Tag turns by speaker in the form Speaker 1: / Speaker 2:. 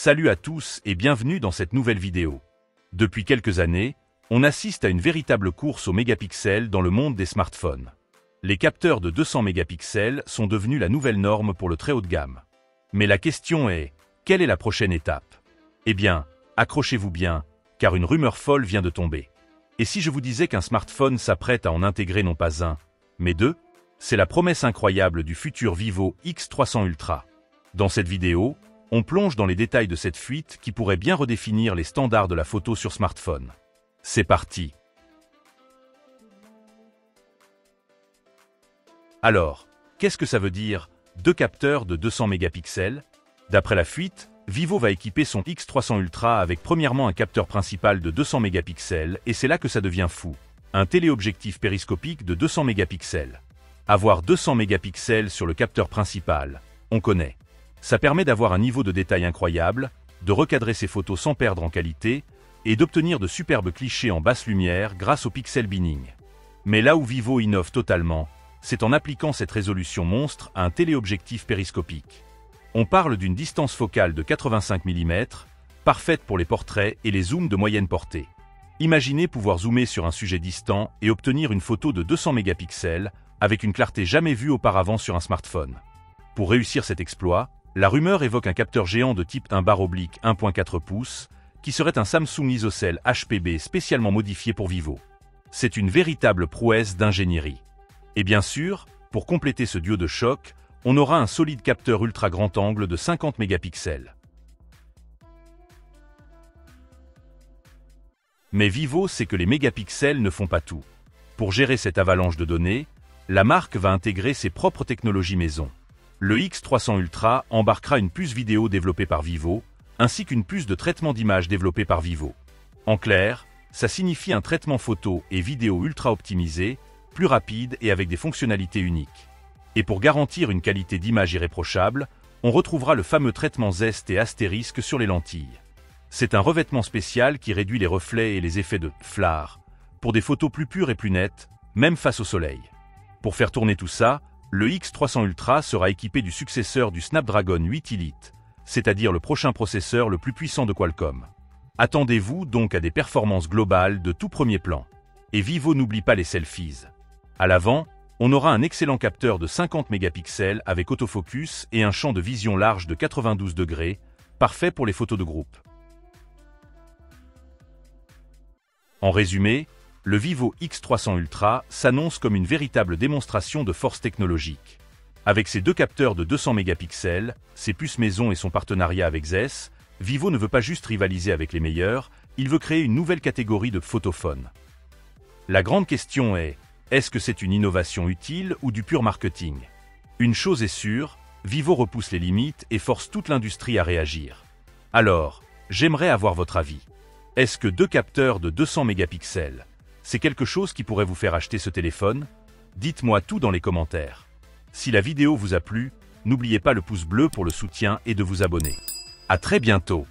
Speaker 1: Salut à tous et bienvenue dans cette nouvelle vidéo. Depuis quelques années, on assiste à une véritable course aux mégapixels dans le monde des smartphones. Les capteurs de 200 mégapixels sont devenus la nouvelle norme pour le très haut de gamme. Mais la question est, quelle est la prochaine étape? Eh bien, accrochez-vous bien, car une rumeur folle vient de tomber. Et si je vous disais qu'un smartphone s'apprête à en intégrer non pas un, mais deux? C'est la promesse incroyable du futur Vivo X300 Ultra. Dans cette vidéo, on plonge dans les détails de cette fuite qui pourrait bien redéfinir les standards de la photo sur smartphone. C'est parti! Alors, qu'est-ce que ça veut dire, deux capteurs de 200 mégapixels? D'après la fuite, Vivo va équiper son X300 Ultra avec premièrement un capteur principal de 200 mégapixels et c'est là que ça devient fou. Un téléobjectif périscopique de 200 mégapixels. Avoir 200 mégapixels sur le capteur principal, on connaît. Ça permet d'avoir un niveau de détail incroyable, de recadrer ses photos sans perdre en qualité et d'obtenir de superbes clichés en basse lumière grâce au pixel binning. Mais là où Vivo innove totalement, c'est en appliquant cette résolution monstre à un téléobjectif périscopique. On parle d'une distance focale de 85 mm, parfaite pour les portraits et les zooms de moyenne portée. Imaginez pouvoir zoomer sur un sujet distant et obtenir une photo de 200 mégapixels avec une clarté jamais vue auparavant sur un smartphone. Pour réussir cet exploit, la rumeur évoque un capteur géant de type 1/1.4 pouces, qui serait un Samsung ISOCELL HPB spécialement modifié pour Vivo. C'est une véritable prouesse d'ingénierie. Et bien sûr, pour compléter ce duo de choc, on aura un solide capteur ultra grand angle de 50 mégapixels. Mais Vivo sait que les mégapixels ne font pas tout. Pour gérer cette avalanche de données, la marque va intégrer ses propres technologies maison. Le X300 Ultra embarquera une puce vidéo développée par Vivo, ainsi qu'une puce de traitement d'image développée par Vivo. En clair, ça signifie un traitement photo et vidéo ultra optimisé, plus rapide et avec des fonctionnalités uniques. Et pour garantir une qualité d'image irréprochable, on retrouvera le fameux traitement Zest et astérisque sur les lentilles. C'est un revêtement spécial qui réduit les reflets et les effets de flare, pour des photos plus pures et plus nettes, même face au soleil. Pour faire tourner tout ça, le X300 Ultra sera équipé du successeur du Snapdragon 8 Elite, c'est-à-dire le prochain processeur le plus puissant de Qualcomm. Attendez-vous donc à des performances globales de tout premier plan. Et Vivo n'oublie pas les selfies. À l'avant, on aura un excellent capteur de 50 mégapixels avec autofocus et un champ de vision large de 92 degrés, parfait pour les photos de groupe. En résumé, le Vivo X300 Ultra s'annonce comme une véritable démonstration de force technologique. Avec ses deux capteurs de 200 mégapixels, ses puces maison et son partenariat avec Zeiss, Vivo ne veut pas juste rivaliser avec les meilleurs, il veut créer une nouvelle catégorie de photophones. La grande question est-ce que c'est une innovation utile ou du pur marketing? Une chose est sûre, Vivo repousse les limites et force toute l'industrie à réagir. Alors, j'aimerais avoir votre avis. Est-ce que deux capteurs de 200 mégapixels, c'est quelque chose qui pourrait vous faire acheter ce téléphone? Dites-moi tout dans les commentaires. Si la vidéo vous a plu, n'oubliez pas le pouce bleu pour le soutien et de vous abonner. À très bientôt!